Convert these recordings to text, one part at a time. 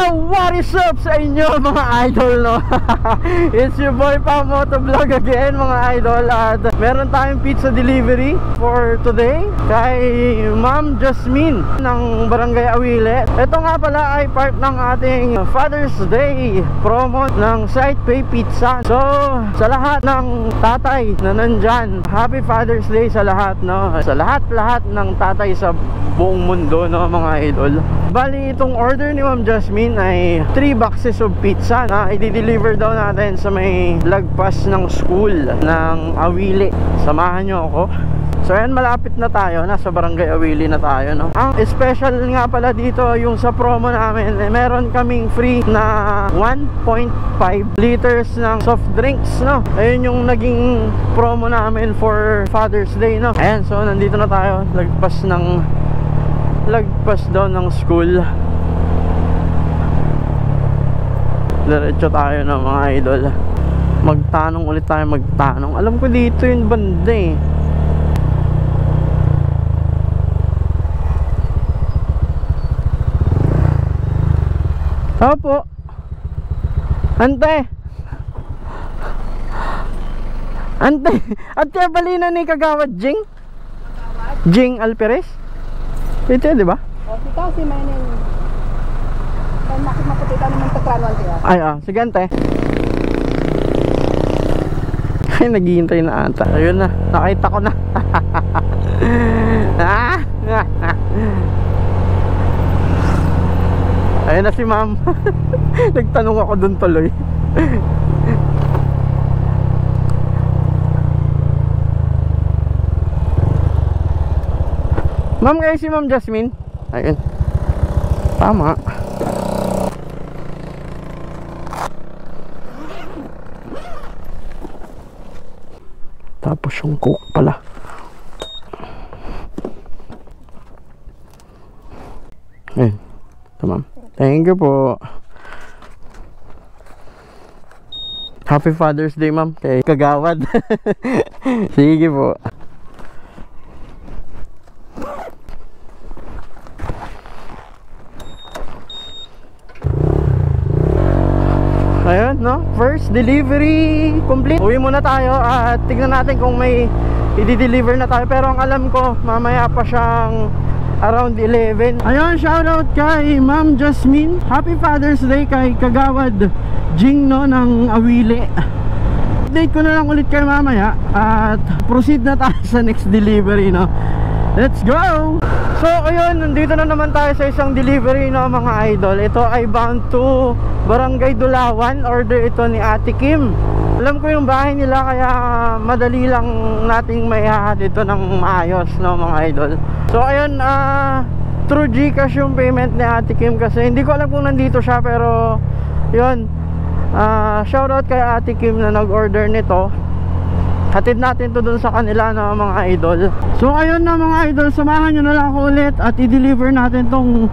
Yo, what is up sa inyo mga idol, no? It's your boy Pam Motovlog again mga idol. At meron tayong pizza delivery for today kay Ma'am Jasmine ng Barangay Awile. Ito nga pala ay part ng ating Father's Day promo ng Site Pay Pizza. So sa lahat ng tatay na nandyan, Happy Father's Day sa lahat, no? Sa lahat ng tatay sa buong mundo, no mga idol. Bali itong order ni Ma'am Jasmine ay 3 boxes of pizza na i-deliver daw natin sa may lagpas ng school ng Awili. Samahan nyo ako. So ayan, malapit na tayo, nasa Barangay Awili na tayo, no? Ang special nga pala dito, yung sa promo namin, meron kaming free na 1.5 liters ng soft drinks, no? Ayun yung naging promo namin for Father's Day, no? Ayan, so nandito na tayo, lagpas daw ng school. Diretso tayo na mga idol. Magtanong ulit tayo, magtanong. Alam ko dito yung banda eh. Opo. Ante. At kaya balina ni Kagawad Jing? Jing Alperes? Ito di ba? O, dito si Mainin. Kaya makipagpapatita naman sa kranwal siya. Ay, sige ante. Ay, naghihintay na ata. Ayun na, nakita ko na. Ayun na si ma'am. Nagtanong ako dun tuloy. Ma'am, kayo si Ma'am Jasmine? Ayun. Tama. Tapos yung coke pala. Ayun. Ito ma'am. Thank you po. Happy Father's Day ma'am. Kay Kagawad. Sige po. Ayun, no? First delivery complete. Uwi muna tayo at tignan natin kung may i-deliver na tayo. Pero ang alam ko, mamaya pa siyang around 11. Ayun, shoutout kay Ma'am Jasmine. Happy Father's Day kay Kagawad Jing, no, ng Awili. Update ko na lang ulit kay mamaya at proceed na tayo sa next delivery, no? Let's go! So ayun, nandito na naman tayo sa isang delivery, no mga idol. Ito ay bound to Barangay Dulawan. Order ito ni Ate Kim. Alam ko yung bahay nila kaya madali lang nating maihahatid ito ng maayos, no mga idol. So ayun, through GCash yung payment ni Ate Kim kasi hindi ko alam kung nandito siya, pero yun, shoutout kay Ate Kim na nag-order nito. Hatid natin to dun sa kanila na mga idol. So ayun na mga idol, samahan nyo na lang ako ulit at i-deliver natin tong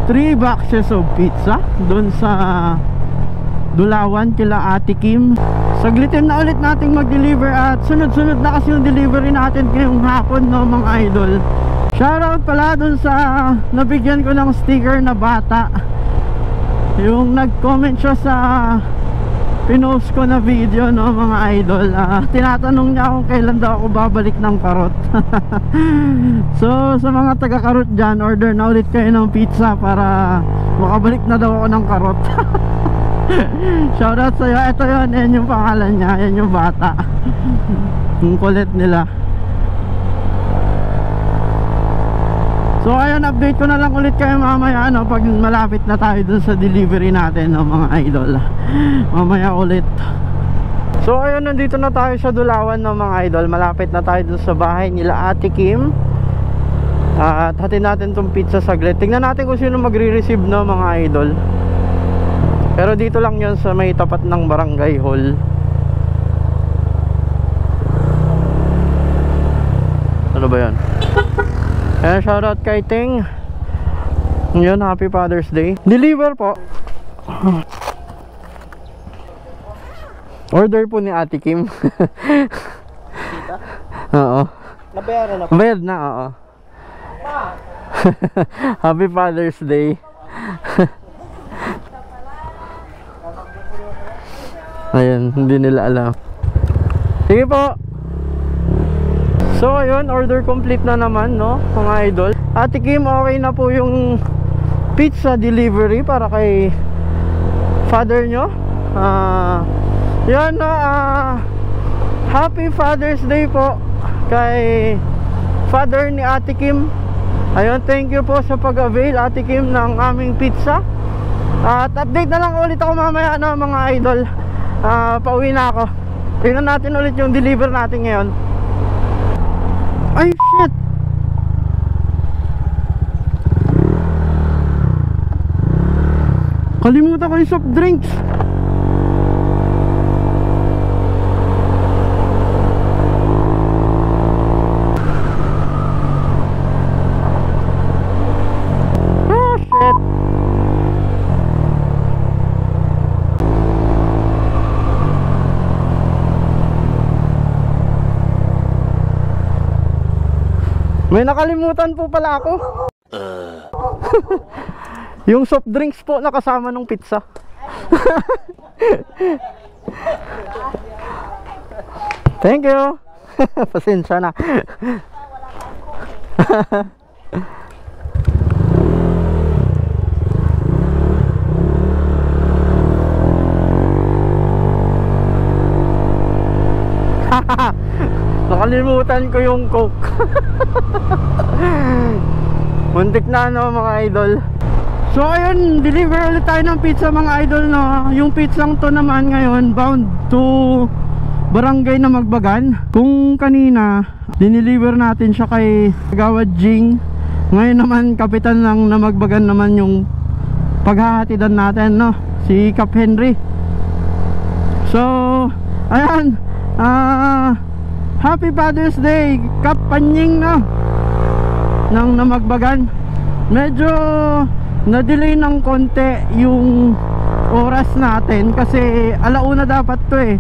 3 boxes of pizza dun sa Dulawan kila Ate Kim. Saglitin na ulit nating mag-deliver at sunod-sunod na kasi yung delivery natin ngayong hapon, no mga idol. Shoutout pala dun sa nabigyan ko ng sticker na bata. Yung nag-comment siya sa pinost ko na video, no mga idol. Tinatanong niya kung kailan daw ako babalik ng Karot. So sa mga taga Karot dyan, order na ulit kayo ng pizza para makabalik na daw ako ng Karot. Shoutout sa'yo. Ito yun, yan yung pangalan niya. Yan yung bata. Yung kulit nila. So ayun, update ko na lang ulit kayo mamaya, no, pag malapit na tayo dun sa delivery natin, no, mga idol. Mamaya ulit. So ayun, nandito na tayo sa Dulawan, no, mga idol. Malapit na tayo dun sa bahay nila Ate Kim. At hatid natin tong pizza saglit. Tingnan natin kung sino magre-receive, no, mga idol. Pero dito lang yun sa may tapat ng barangay hall. Ano ba yan? Ayan, shoutout kay Ting. Yun, Happy Father's Day. Deliver po. Order po ni Ate Kim. Oo. Nabayaran na po. Bayad na, oo. Happy Father's Day. Ayun, hindi nila alam. Sige po. So ayun, order complete na naman, no, mga idol. Ate Kim, okay na po yung pizza delivery para kay father nyo. Yun, no, Happy Father's Day po kay father ni Ate Kim. Ayun, thank you po sa pag-avail, Ate Kim, ng aming pizza. At update na lang ulit ako mamaya, no, mga idol. Pauwi na ako. Tingnan natin ulit yung deliver natin ngayon. Ay, shit! Kalimutan ko yung soft drinks. Oh, shit! May nakalimutan po pala ako. Yung soft drinks po na kasama ng pizza. Thank you. Pasensya na. Nakalimutan ko yung Coke. Muntik na, no, mga idol. So ayun, deliver ulit tayo ng pizza, mga idol, no. Yung pizzang to naman ngayon bound to Barangay na Magbagan. Kung kanina dineliver natin siya kay Gawad Jing, ngayon naman kapitan ng Namagbagan naman yung paghahatidan natin, no, si Cap Henry. So ayan, Happy Father's Day, Cap Panying, no, ng Namagbagan. Medyo na-delay ng konti yung oras natin kasi alauna dapat to eh.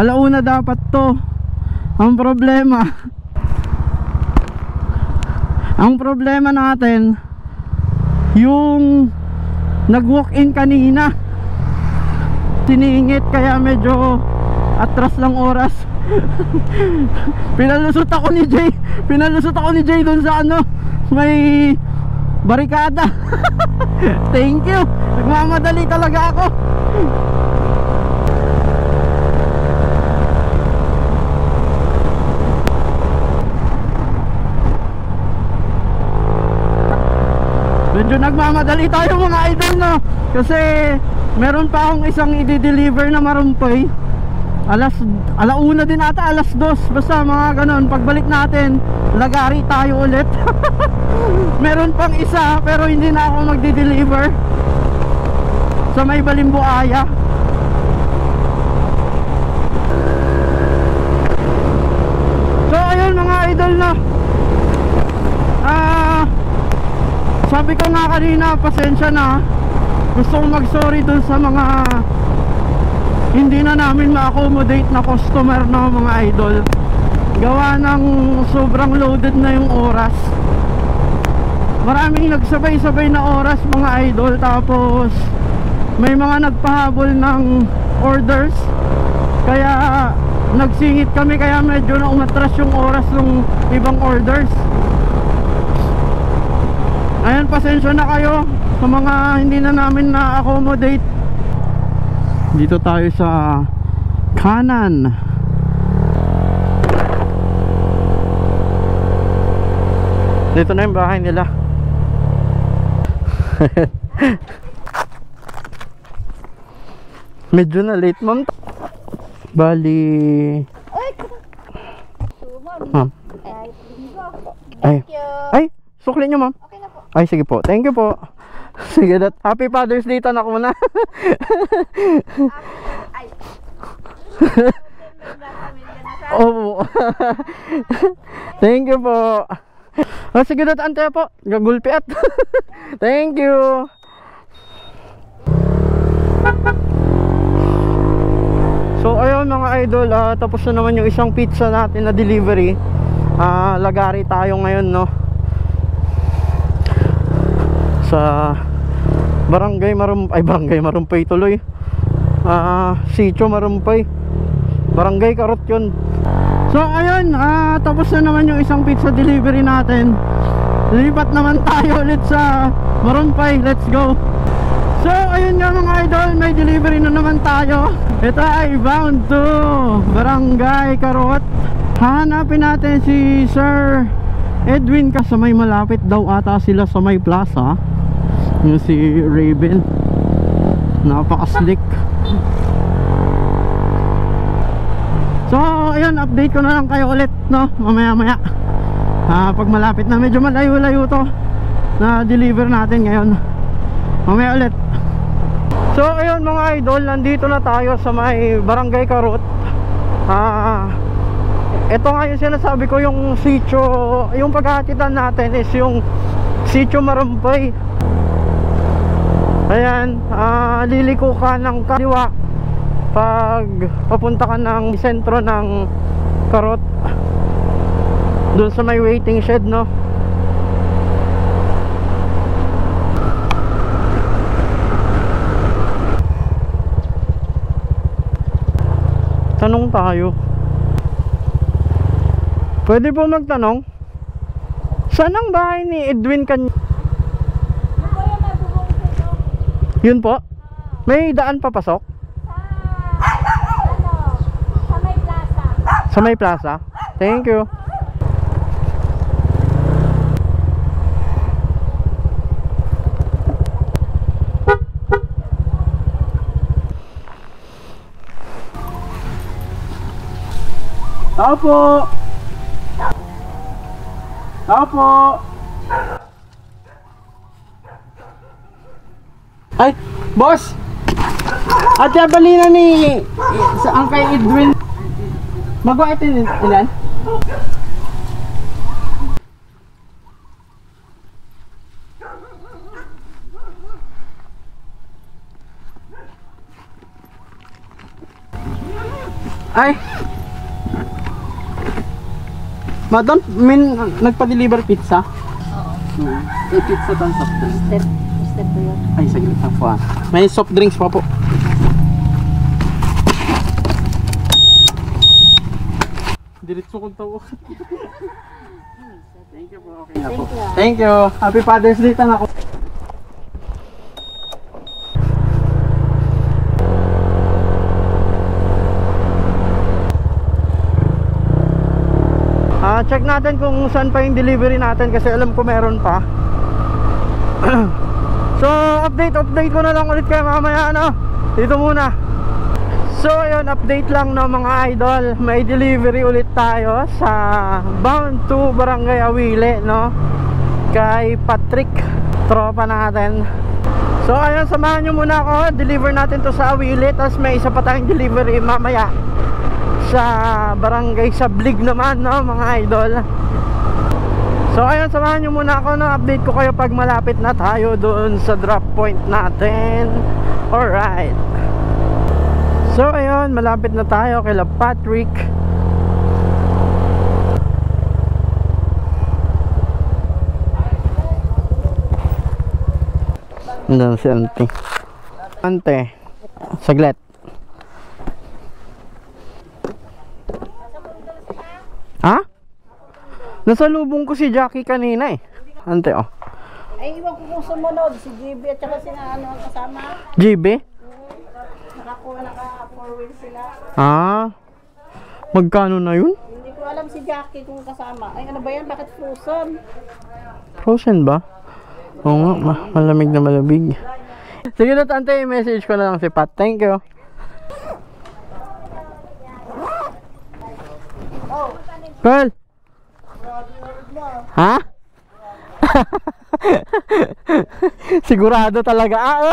Alauna dapat to. Ang problema natin, yung nag-walk-in kanina siningit, kaya medyo atras ng oras. Pinalusot ako ni Jay dun sa ano, may barikada. Thank you. Nagmamadali talaga ako. Medyo nagmamadali tayo, mga idol, no, kasi meron pa akong isang i-deliver na marumpoy. Alauna din ata, 2:00, basta mga ganon. Pagbalik natin, lagari tayo ulit. Meron pang isa pero hindi na ako magdi-deliver sa may Balimbuaya. So ayun, mga idol, na sabi ko nga kanina, pasensya na. Gusto kong mag-sorry dun sa mga hindi na namin ma-accommodate na customer, no, mga idol. Gawa ng sobrang loaded na yung oras. Maraming nagsabay-sabay na oras, mga idol. Tapos may mga nagpahabol ng orders, kaya nagsingit kami, kaya medyo na umatras yung oras ng ibang orders. Ayan, pasensya na kayo sa mga hindi na namin na-accommodate. Dito tayo sa kanan. Dito na yung bahay nila. Medyo na late, ma'am. Bali, ma'am. Ay, sukli nyo, ma'am. Okay na po. Ay, sige po. Thank you po. Sige, Happy Father's Day, tanak mo na. Ay. Oo. Thank you po. Sige, ante po. Gagulpiat. Thank you. So ayun, mga idol, tapos na naman yung isang pizza natin na delivery. Lagari tayo ngayon, no, sa Barangay Marumpay tuloy. Sitio Marumpay. Barangay Karot yun. So ayun, tapos na naman yung isang pizza delivery natin. Lipat naman tayo ulit sa Marumpay. Let's go. So ayun nga mga idol, may delivery na naman tayo. Ito ay bound to Barangay Karot. Hanapin natin si Sir Edwin, kasi may malapit daw ata sila sa may plaza. Yung si Raven, napaka-slick. So ayun, update ko na lang kayo ulit, no, mamaya pag malapit na. Medyo malayo-layo to na deliver natin ngayon. Mamaya ulit. So ayun mga idol, nandito na tayo sa may Barangay Karot. Ito nga yung sinasabi ko, yung sitio, yung paghahatitan natin is yung Sitio Marumpay. Ayan, liliko ka ng kaliwa pag papunta ka ng sentro ng Karot, doon sa may waiting shed, no. Tanong tayo. Pwede po magtanong, saan ang bahay ni Edwin Yun po? May daan papasok? Sa may plaza. Sa may plaza? Thank you. Opo. Opo. Ay, boss. Ate balina ni sa ang kay Edwin. Magawa ito ilan? Ay. Madam, nagpa-deliver pizza? Oo. Pizza tan soft drinks. Step po yun. Ay, saglit lang po. May soft drinks pa po. Diretso kong tawo. Thank you po. Okay na po. Thank you. Happy Father's Day tan ako. Check natin kung saan pa yung delivery natin, kasi alam ko meron pa. So update ko na lang ulit kayo mamaya, ano. Dito muna. So ayun, update lang, no mga idol. May delivery ulit tayo sa bound to Barangay Awile, no, kay Patrick, tropa natin. So ayun, samahan nyo muna ako. Deliver natin to sa Awile. Tapos may isa pa tayong delivery mamaya sa Barangay Sablig naman, no mga idol. So ayun, samahan nyo muna ako, no. Update ko kayo pag malapit na tayo doon sa drop point natin. Alright. So ayun, malapit na tayo kay Patrick. Nandiyan si Ante. Ante, saglit. Ha? Nasa lubong ko si Jackie kanina eh. Ante, oh. Ay, iwan ko kung sumunod. Si GB at saka ano ang kasama. GB? Naka 4 wheels sila. Magkano na yun? Hindi ko alam si Jackie kung kasama. Ay, ano ba yan? Bakit frozen? Frozen ba? Oo nga, malamig na malamig. Sige na, Ante, message ko na lang si Pat. Thank you. Pearl! Ha? Sigurado talaga.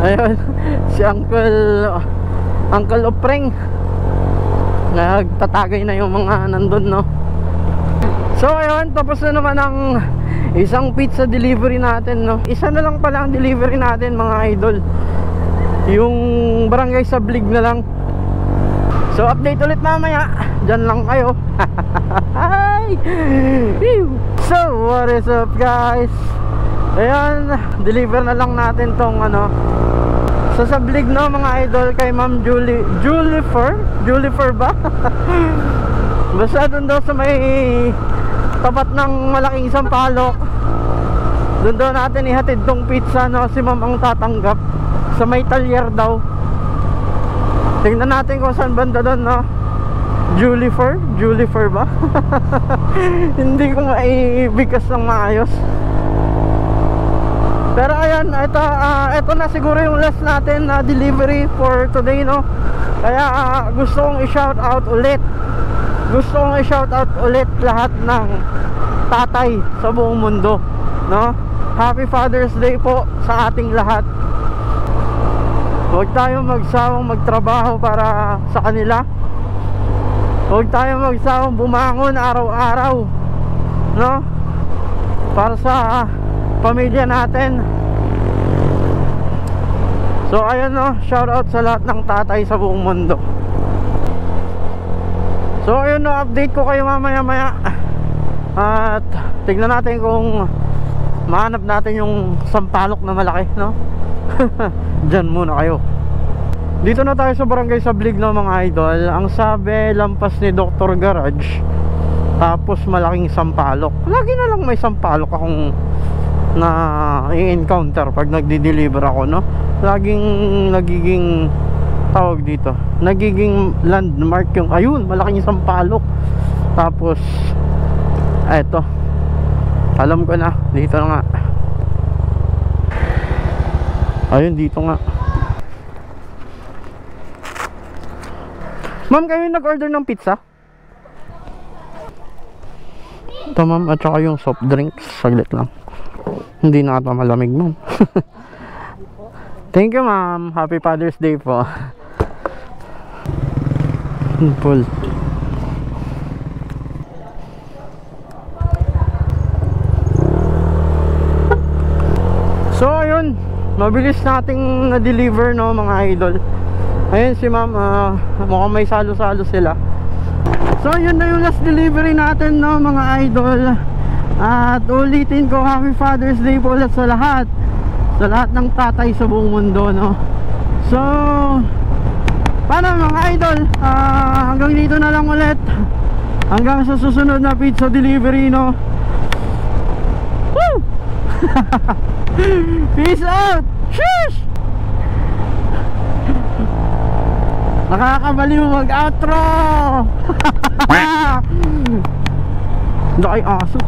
Ayun, si Uncle Opreng, nagtatagay na yung mga nandun, no. So ayun, tapos na naman ang isang pizza delivery natin, no. Isa na lang pala ang delivery natin, mga idol. Yung Barangay Sablig na lang. So update ulit mamaya. Diyan lang kayo. So what is up guys? Ayan, deliver na lang natin tong ano, sasablig no mga idol kay Ma'am Julifer ba? Basta dun daw sa may tapat ng malaking sampalok, dun daw natin ihatid tong pizza no, si Ma'am ang tatanggap sa may talyer daw. Tingnan natin kung saan banda doon no. Julifer ba? Hindi ko maibigkas ng maayos. Pero ayan, ito na siguro yung last natin na delivery for today no. Kaya gusto kong i-shout out ulit. Gusto kong i-shout out ulit lahat ng tatay sa buong mundo, no? Happy Father's Day po sa ating lahat. Huwag tayong magsawang magtrabaho para sa kanila. Huwag tayong magsawang bumangon araw-araw, no? Para sa pamilya natin. So ayun no, shout out sa lahat ng tatay sa buong mundo. So ayun no, update ko kayo mamaya-maya. At tignan natin kung mahanap natin yung sampalok na malaki, no? Diyan muna kayo. Dito na tayo sa barangay Sablig no mga idol. Ang sabi, lampas ni Dr. Garage, tapos malaking sampalok. Lagi na lang may sampalok akong na i-encounter pag nagdi-deliver ako, no? Laging nagiging tawag dito, nagiging landmark yung ayun, malaking sampalok. Tapos eto, alam ko na, dito na nga. Ayun, dito nga. Ma'am, kayo nag-order ng pizza? Ito ma'am, at saka yung soft drinks. Saglit lang, hindi na ata malamig ma'am. Thank you ma'am, happy Father's Day po. Full. So ayun, mabilis nating na-deliver no mga idol. Ayun si ma'am, mukhang may salo-salo sila. So yun na yung last delivery natin no mga idol. At ulitin ko, happy Father's Day po ulit sa lahat. Sa lahat ng tatay sa buong mundo, no. So paano mga idol, hanggang dito na lang ulit. Hanggang sa susunod na pizza delivery, no. Woo! Peace out. Sheesh! Nakakabaliw mag-outro. Nakay aso.